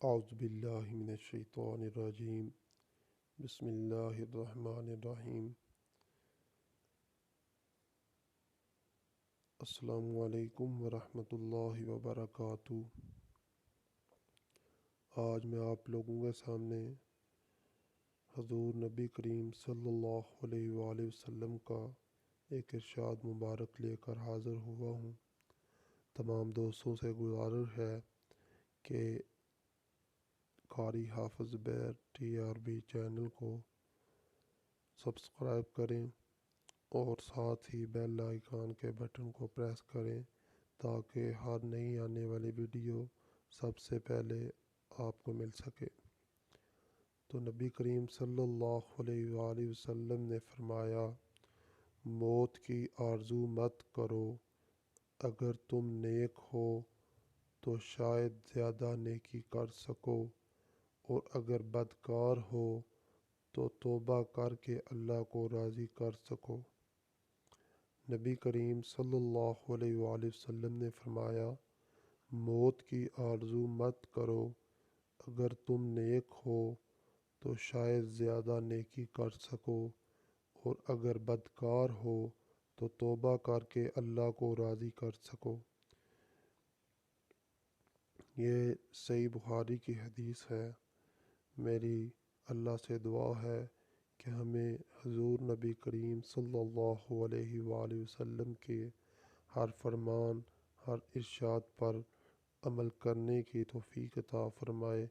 اعوذ باللہ من الشیطان الرجیم بسم اللہ الرحمن الرحیم۔ السلام علیکم ورحمۃ اللہ وبرکاتہ۔ آج میں آپ لوگوں کے سامنے حضور نبی کریم صلی اللہ علیہ وآلہ وسلم کا ایک ارشاد مبارک لے کر حاضر ہوا ہوں۔ تمام دوستوں سے گزارش ہے کہ قاری حافظ زبیر TRB چینل کو سبسکرائب کریں اور ساتھ ہی بیل آئیکن کے بٹن کو پریس کریں تاکہ ہر نئی آنے والی ویڈیو سب سے پہلے آپ کو مل سکے۔ تو نبی کریم صلی اللہ علیہ وآلہ وسلم نے فرمایا، موت کی آرزو مت کرو، اگر تم نیک ہو تو شاید زیادہ نیکی کر سکو، اور اگر بدکار ہو تو توبہ کر کے اللہ کو راضی کر سکو۔ نبی کریم صلی اللہ علیہ وآلہ وسلم نے فرمایا، موت کی آرزو مت کرو، اگر تم نیک ہو تو شاید زیادہ نیکی کر سکو، اور اگر بدکار ہو تو توبہ کر کے اللہ کو راضی کر سکو۔ یہ صحیح بخاری کی حدیث ہے۔ میری اللہ سے دعا ہے کہ ہمیں حضور نبی کریم صلی اللہ علیہ وآلہ وسلم کے ہر فرمان، ہر ارشاد پر عمل کرنے کی توفیق عطا فرمائے۔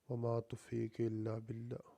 وما توفیق الا باللہ۔